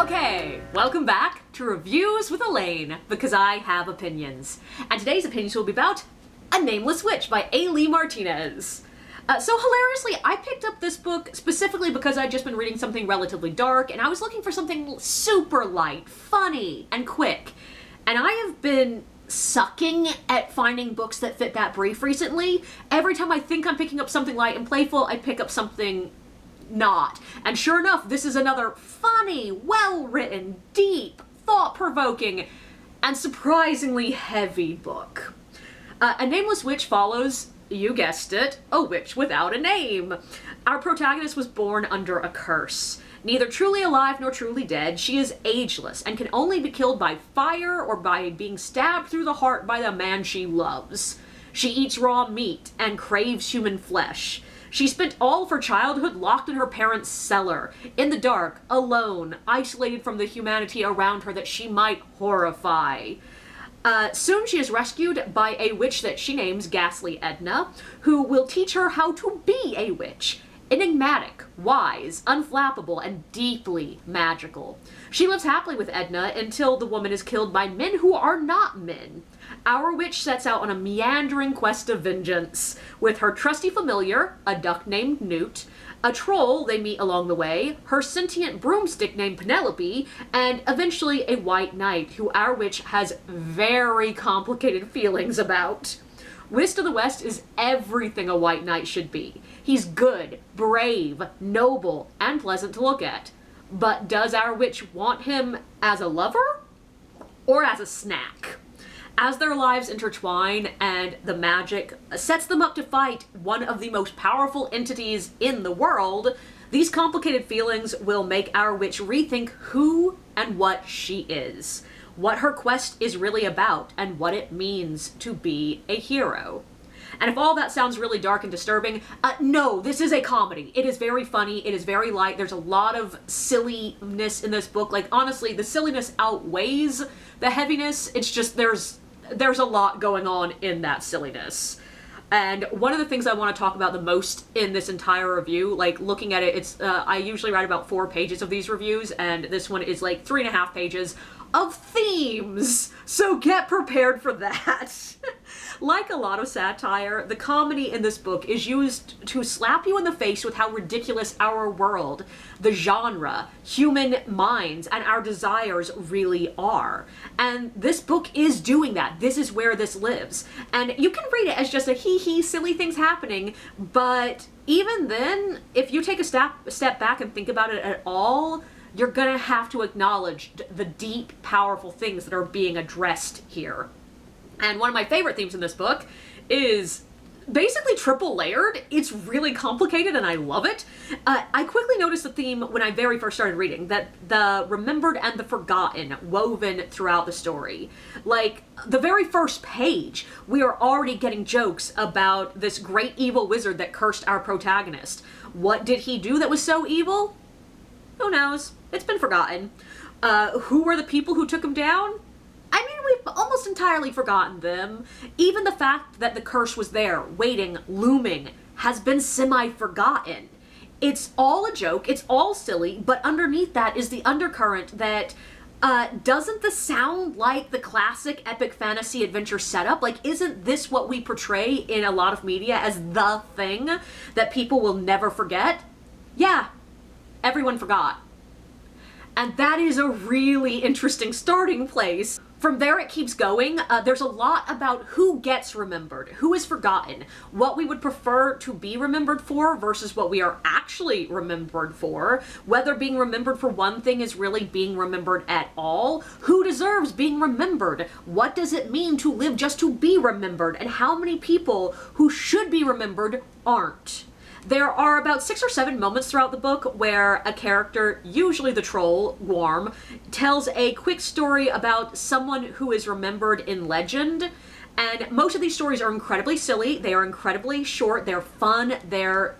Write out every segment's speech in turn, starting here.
Okay, welcome back to Reviews with Elaine, because I have opinions. And today's opinions will be about A Nameless Witch by A. Lee Martinez. So hilariously, I picked up this book specifically because I'd just been reading something relatively dark, and I was looking for something super light, funny, and quick. And I have been sucking at finding books that fit that brief recently. Every time I think I'm picking up something light and playful, I pick up something not. And sure enough, this is another funny, well-written, deep, thought-provoking, and surprisingly heavy book. A Nameless Witch follows, you guessed it, a witch without a name. Our protagonist was born under a curse. Neither truly alive nor truly dead, she is ageless and can only be killed by fire or by being stabbed through the heart by the man she loves. She eats raw meat and craves human flesh. She spent all of her childhood locked in her parents' cellar, in the dark, alone, isolated from the humanity around her that she might horrify. Soon she is rescued by a witch that she names Ghastly Edna, who will teach her how to be a witch. Enigmatic, wise, unflappable, and deeply magical. She lives happily with Edna until the woman is killed by men who are not men. Our witch sets out on a meandering quest of vengeance, with her trusty familiar, a duck named Newt, a troll they meet along the way, her sentient broomstick named Penelope, and eventually a white knight who our witch has very complicated feelings about. Wist of the West is everything a white knight should be. He's good, brave, noble, and pleasant to look at. But does our witch want him as a lover? Or as a snack? As their lives intertwine and the magic sets them up to fight one of the most powerful entities in the world, these complicated feelings will make our witch rethink who and what she is, what her quest is really about, and what it means to be a hero. And if all that sounds really dark and disturbing, no, this is a comedy. It is very funny, it is very light, there's a lot of silliness in this book. Like, honestly, the silliness outweighs the heaviness. It's just there's a lot going on in that silliness. And one of the things I want to talk about the most in this entire review, like looking at it, it's I usually write about 4 pages of these reviews, and this one is like 3.5 pages of themes, so get prepared for that. Like a lot of satire, the comedy in this book is used to slap you in the face with how ridiculous our world, the genre, human minds, and our desires really are. And this book is doing that. This is where this lives. And you can read it as just a hee-hee, silly things happening, but even then, if you take a step back and think about it at all, you're gonna have to acknowledge the deep, powerful things that are being addressed here. And one of my favorite themes in this book is basically triple layered. It's really complicated and I love it. I quickly noticed the theme when I very first started reading, that the remembered and the forgotten woven throughout the story. Like, the very first page, we are already getting jokes about this great evil wizard that cursed our protagonist. What did he do that was so evil? Who knows? It's been forgotten. Who were the people who took him down? I mean, we've almost entirely forgotten them. Even the fact that the curse was there, waiting, looming, has been semi-forgotten. It's all a joke, it's all silly, but underneath that is the undercurrent that, doesn't this sound like the classic epic fantasy adventure setup? Like, isn't this what we portray in a lot of media as the thing that people will never forget? Yeah, everyone forgot. And that is a really interesting starting place. From there it keeps going. There's a lot about who gets remembered, who is forgotten, what we would prefer to be remembered for versus what we are actually remembered for, whether being remembered for one thing is really being remembered at all, who deserves being remembered, what does it mean to live just to be remembered, and how many people who should be remembered aren't. There are about 6 or 7 moments throughout the book where a character, usually the troll, Worm, tells a quick story about someone who is remembered in legend. And most of these stories are incredibly silly, they are incredibly short, they're fun, they're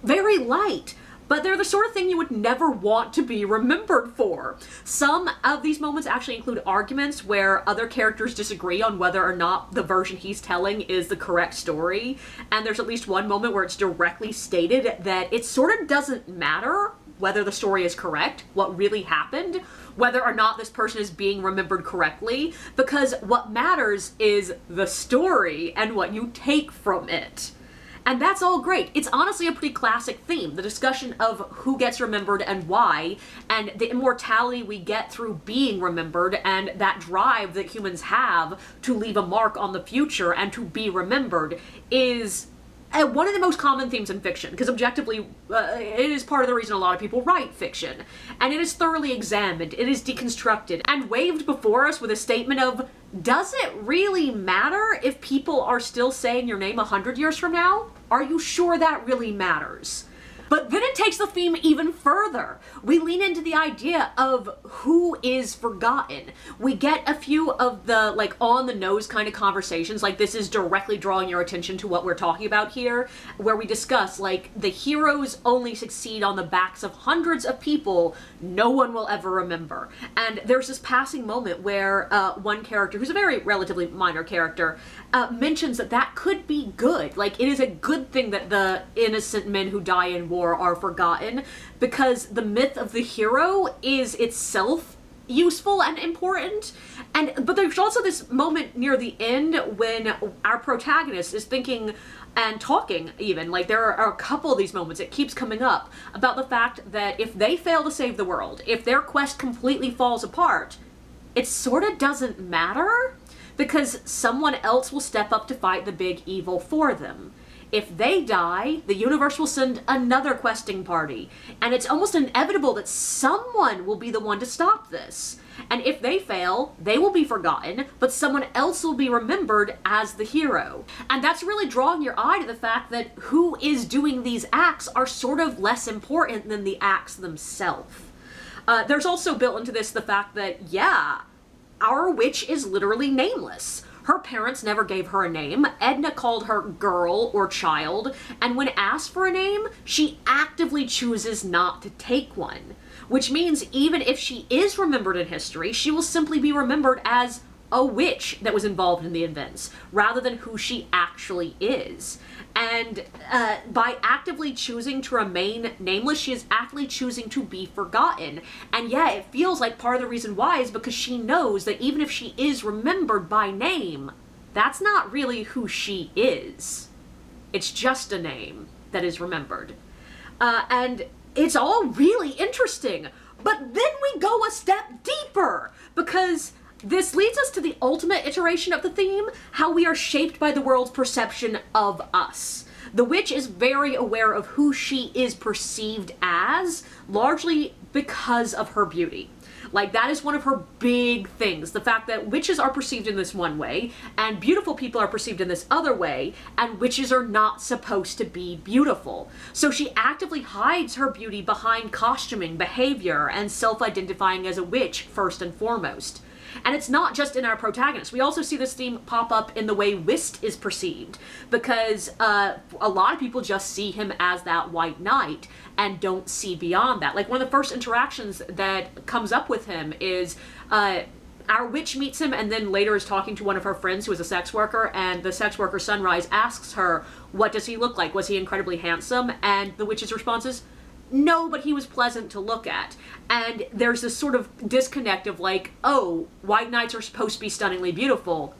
very light. but they're the sort of thing you would never want to be remembered for. Some of these moments actually include arguments where other characters disagree on whether or not the version he's telling is the correct story, and there's at least one moment where it's directly stated that it sort of doesn't matter whether the story is correct, what really happened, whether or not this person is being remembered correctly, because what matters is the story and what you take from it. And that's all great. It's honestly a pretty classic theme, the discussion of who gets remembered and why, and the immortality we get through being remembered, and that drive that humans have to leave a mark on the future and to be remembered is one of the most common themes in fiction, because objectively, it is part of the reason a lot of people write fiction. And it is thoroughly examined, it is deconstructed, and waved before us with a statement of, does it really matter if people are still saying your name 100 years from now? Are you sure that really matters? But then it takes the theme even further. We lean into the idea of who is forgotten. We get a few of the, like, on-the-nose kind of conversations, like this is directly drawing your attention to what we're talking about here, where we discuss, like, the heroes only succeed on the backs of hundreds of people no one will ever remember. And there's this passing moment where one character, who's a very relatively minor character, mentions that that could be good. Like, it is a good thing that the innocent men who die in war are forgotten, because the myth of the hero is itself useful and important. But there's also this moment near the end when our protagonist is thinking and talking even, like there are a couple of these moments, it keeps coming up, about the fact that if they fail to save the world, if their quest completely falls apart, it sort of doesn't matter, because someone else will step up to fight the big evil for them. If they die, the universe will send another questing party, and it's almost inevitable that someone will be the one to stop this. And if they fail, they will be forgotten, but someone else will be remembered as the hero. And that's really drawing your eye to the fact that who is doing these acts are sort of less important than the acts themselves. There's also built into this the fact that, yeah, our witch is literally nameless. Her parents never gave her a name. Edna called her girl or child, and when asked for a name, she actively chooses not to take one. Which means even if she is remembered in history, she will simply be remembered as a witch that was involved in the events, rather than who she actually is. And by actively choosing to remain nameless, she is actively choosing to be forgotten. And yeah, it feels like part of the reason why is because she knows that even if she is remembered by name, that's not really who she is. It's just a name that is remembered. And it's all really interesting. But then we go a step deeper, because this leads us to the ultimate iteration of the theme, how we are shaped by the world's perception of us. The witch is very aware of who she is perceived as, largely because of her beauty. Like, that is one of her big things. The fact that witches are perceived in this one way, and beautiful people are perceived in this other way, and witches are not supposed to be beautiful. So she actively hides her beauty behind costuming, behavior, and self-identifying as a witch first and foremost. And it's not just in our protagonist. We also see this theme pop up in the way Whist is perceived, because a lot of people just see him as that white knight and don't see beyond that. Like, one of the first interactions that comes up with him is our witch meets him and then later is talking to one of her friends who is a sex worker, and the sex worker Sunrise asks her, what does he look like? Was he incredibly handsome? And the witch's response is, no, but he was pleasant to look at. And there's this sort of disconnect of like, oh, white knights are supposed to be stunningly beautiful,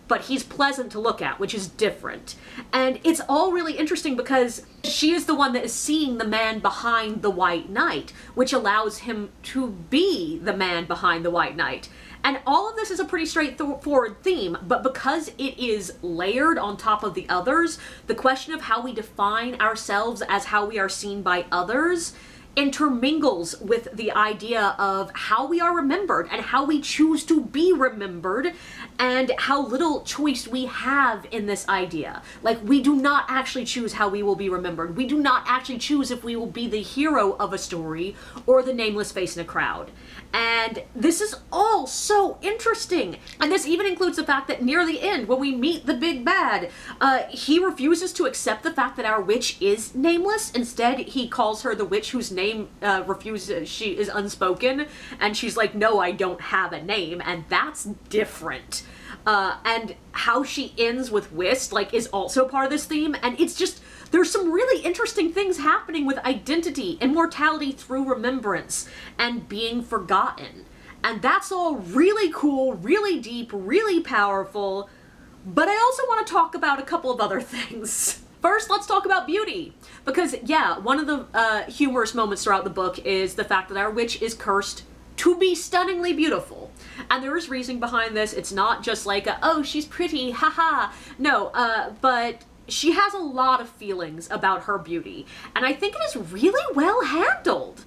but he's pleasant to look at, which is different. And it's all really interesting because she is the one that is seeing the man behind the white knight, which allows him to be the man behind the white knight. And all of this is a pretty straightforward theme, but because it is layered on top of the others, the question of how we define ourselves as how we are seen by others intermingles with the idea of how we are remembered and how we choose to be remembered and how little choice we have in this idea. Like, we do not actually choose how we will be remembered. We do not actually choose if we will be the hero of a story or the nameless face in a crowd. And this is all so interesting. And this even includes the fact that near the end, when we meet the big bad, he refuses to accept the fact that our witch is nameless. Instead, he calls her the witch whose name she is unspoken. And she's like, no, I don't have a name. And that's different. And how she ends with whist, like, is also part of this theme. And it's just, there's some really interesting things happening with identity, immortality through remembrance, and being forgotten. And that's all really cool, really deep, really powerful. But I also want to talk about a couple of other things. First, let's talk about beauty. Because, yeah, one of the humorous moments throughout the book is the fact that our witch is cursed to be stunningly beautiful. And there is reasoning behind this. It's not just like, oh, she's pretty, haha. No, but she has a lot of feelings about her beauty. And I think it is really well handled.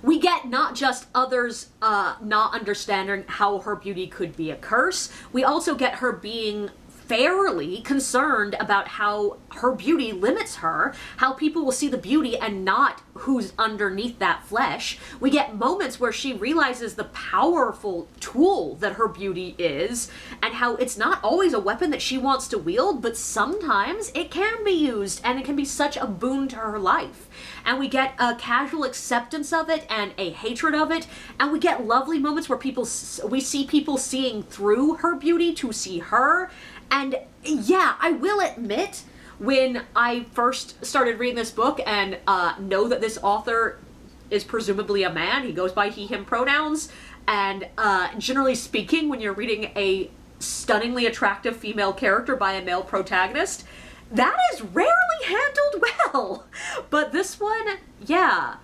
We get not just others not understanding how her beauty could be a curse, we also get her being fairly concerned about how her beauty limits her, how people will see the beauty and not who's underneath that flesh. We get moments where she realizes the powerful tool that her beauty is, and how it's not always a weapon that she wants to wield, but sometimes it can be used, and it can be such a boon to her life. And we get a casual acceptance of it and a hatred of it, and we get lovely moments where we see people seeing through her beauty to see her. And yeah, I will admit, when I first started reading this book and know that this author is presumably a man, he goes by he, him pronouns, and generally speaking, when you're reading a stunningly attractive female character by a male protagonist, that is rarely handled well. But this one, yeah,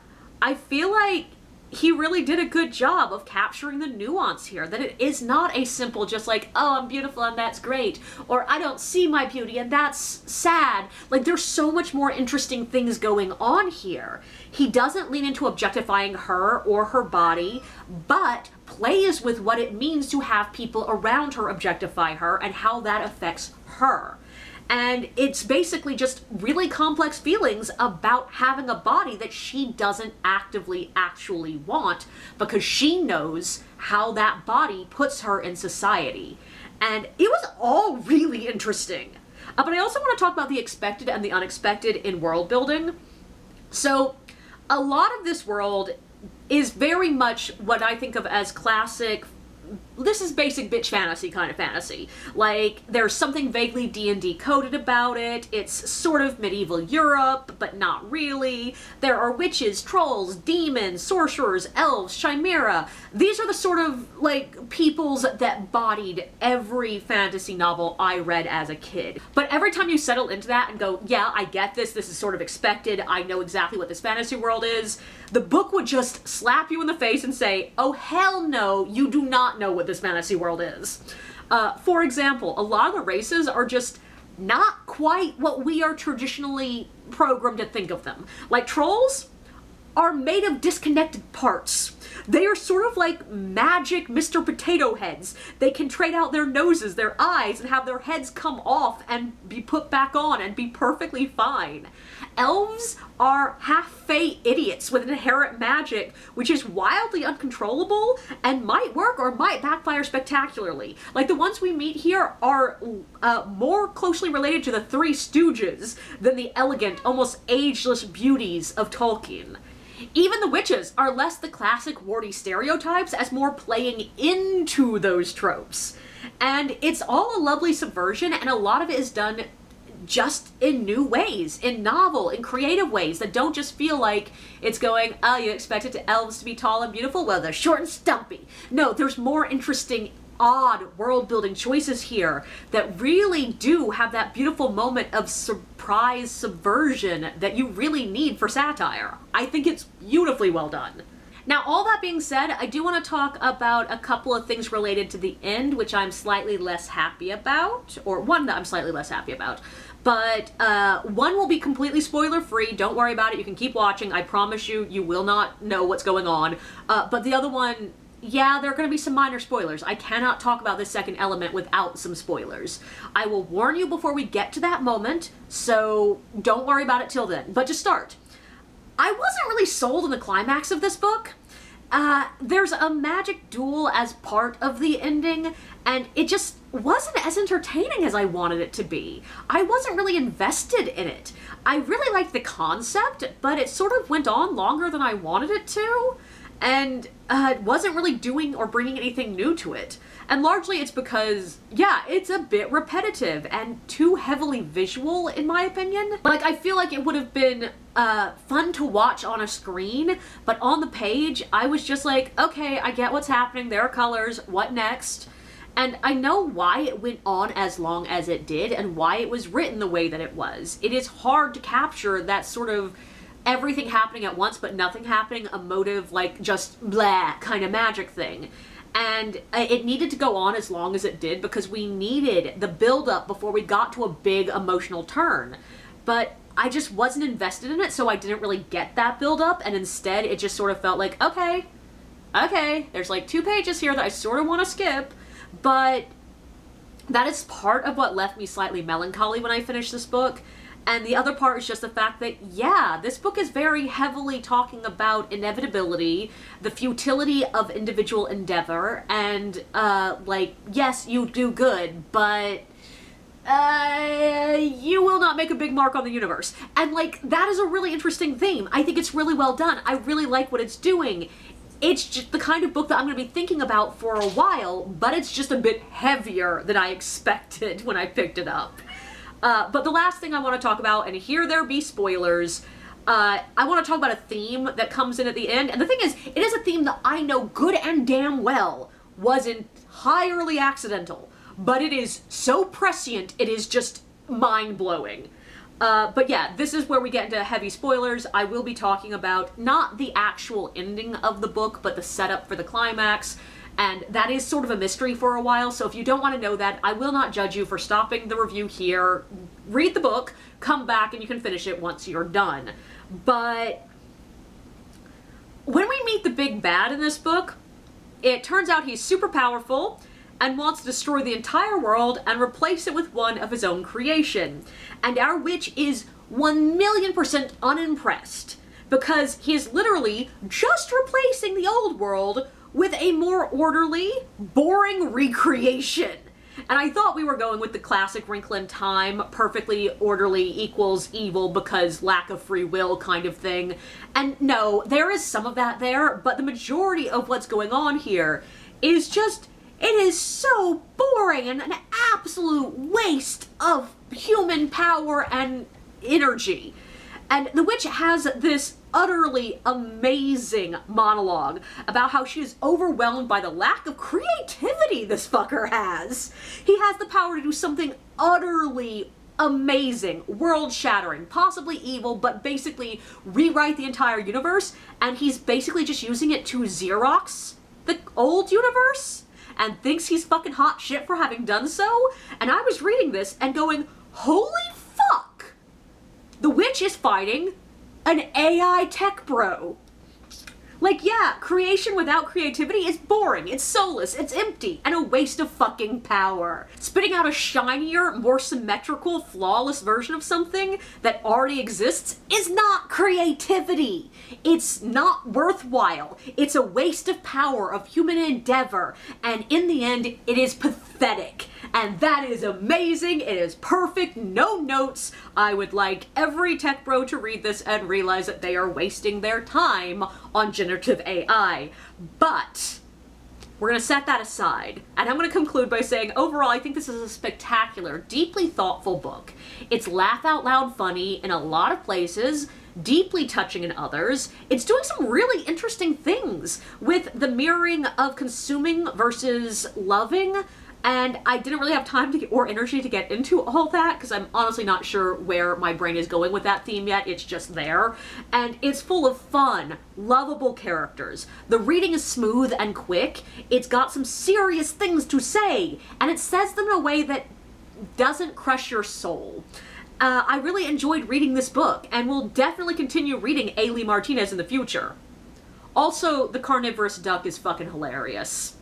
I feel like he really did a good job of capturing the nuance here, that it is not a simple just like, oh, I'm beautiful and that's great, or I don't see my beauty and that's sad. Like, there's so much more interesting things going on here. He doesn't lean into objectifying her or her body, but plays with what it means to have people around her objectify her and how that affects her. And it's basically just really complex feelings about having a body that she doesn't actively actually want, because she knows how that body puts her in society. And it was all really interesting. But I also want to talk about the expected and the unexpected in world building. So a lot of this world is very much what I think of as classic, this is basic bitch fantasy kind of fantasy. Like, there's something vaguely D&D coded about it. It's sort of medieval Europe, but not really. There are witches, trolls, demons, sorcerers, elves, chimera. These are the sort of, like, peoples that bodied every fantasy novel I read as a kid. But every time you settle into that and go, yeah, I get this, this is sort of expected, I know exactly what this fantasy world is, the book would just slap you in the face and say, oh, hell no, you do not know what this fantasy world is. For example, a lot of the races are just not quite what we are traditionally programmed to think of them. Like, trolls are made of disconnected parts. They are sort of like magic Mr. Potato Heads. They can trade out their noses, their eyes, and have their heads come off and be put back on and be perfectly fine. Elves are half-fey idiots with inherent magic, which is wildly uncontrollable and might work or might backfire spectacularly. Like, the ones we meet here are more closely related to the Three Stooges than the elegant, almost ageless beauties of Tolkien. Even the witches are less the classic warty stereotypes as more playing into those tropes. And it's all a lovely subversion, and a lot of it is done just in new ways, in novel, in creative ways that don't just feel like it's going, oh, you expected elves to be tall and beautiful? Well, they're short and stumpy. No, there's more interesting, odd world-building choices here that really do have that beautiful moment of surprise subversion that you really need for satire. I think it's beautifully well done. Now, all that being said, I do want to talk about a couple of things related to the end, which I'm slightly less happy about, or one that I'm slightly less happy about. But one will be completely spoiler-free. Don't worry about it. You can keep watching. I promise you, you will not know what's going on. But the other one, yeah, there are going to be some minor spoilers. I cannot talk about this second element without some spoilers. I will warn you before we get to that moment, so don't worry about it till then. But to start, I wasn't really sold on the climax of this book. There's a magic duel as part of the ending, and it just wasn't as entertaining as I wanted it to be. I wasn't really invested in it. I really liked the concept, but it sort of went on longer than I wanted it to, and it wasn't really doing or bringing anything new to it. And largely it's because, yeah, it's a bit repetitive and too heavily visual, in my opinion. Like, I feel like it would have been fun to watch on a screen, but on the page, I was just like, okay, I get what's happening, there are colors, what next? And I know why it went on as long as it did and why it was written the way that it was. It is hard to capture that sort of everything happening at once but nothing happening, emotive, like just blah kind of magic thing. And it needed to go on as long as it did because we needed the build-up before we got to a big emotional turn. But I just wasn't invested in it, so I didn't really get that build-up, and instead it just sort of felt like, okay, there's like 2 pages here that I sort of want to skip, but that is part of what left me slightly melancholy when I finished this book. And the other part is just the fact that, yeah, this book is very heavily talking about inevitability, the futility of individual endeavor, and, like, yes, you do good, but you will not make a big mark on the universe. And, like, that is a really interesting theme. I think it's really well done. I really like what it's doing. It's just the kind of book that I'm going to be thinking about for a while, but it's just a bit heavier than I expected when I picked it up. But the last thing I want to talk about, and here there be spoilers, I want to talk about a theme that comes in at the end. And the thing is, it is a theme that I know good and damn well was entirely accidental. But it is so prescient, it is just mind-blowing. But yeah, this is where we get into heavy spoilers. I will be talking about not the actual ending of the book, but the setup for the climax. And that is sort of a mystery for a while, so if you don't want to know that, I will not judge you for stopping the review here. Read the book, come back, and you can finish it once you're done. But when we meet the big bad in this book, it turns out he's super powerful and wants to destroy the entire world and replace it with one of his own creation. And our witch is 1,000,000% unimpressed, because he is literally just replacing the old world with a more orderly, boring recreation. And I thought we were going with the classic Wrinkle in Time, perfectly orderly equals evil because lack of free will kind of thing. And no, there is some of that there, but the majority of what's going on here is just, it is so boring and an absolute waste of human power and energy. And the witch has this utterly amazing monologue about how she is overwhelmed by the lack of creativity this fucker has. He has the power to do something utterly amazing, world-shattering, possibly evil, but basically rewrite the entire universe, and he's basically just using it to Xerox the old universe, and thinks he's fucking hot shit for having done so. And I was reading this and going, holy fuck! The witch is fighting an AI tech bro. Like, yeah, creation without creativity is boring, it's soulless, it's empty, and a waste of fucking power. Spitting out a shinier, more symmetrical, flawless version of something that already exists is not creativity. It's not worthwhile. It's a waste of power, of human endeavor, and in the end, it is pathetic. And that is amazing, it is perfect, no notes. I would like every tech bro to read this and realize that they are wasting their time on generative AI. But we're gonna set that aside, and I'm gonna conclude by saying overall I think this is a spectacular, deeply thoughtful book. It's laugh out loud funny in a lot of places, deeply touching in others. It's doing some really interesting things with the mirroring of consuming versus loving. And I didn't really have time or energy to get into all that because I'm honestly not sure where my brain is going with that theme yet. It's just there. And it's full of fun, lovable characters. The reading is smooth and quick. It's got some serious things to say, and it says them in a way that doesn't crush your soul. I really enjoyed reading this book, and will definitely continue reading A. Lee Martinez in the future. Also, the carnivorous duck is fucking hilarious.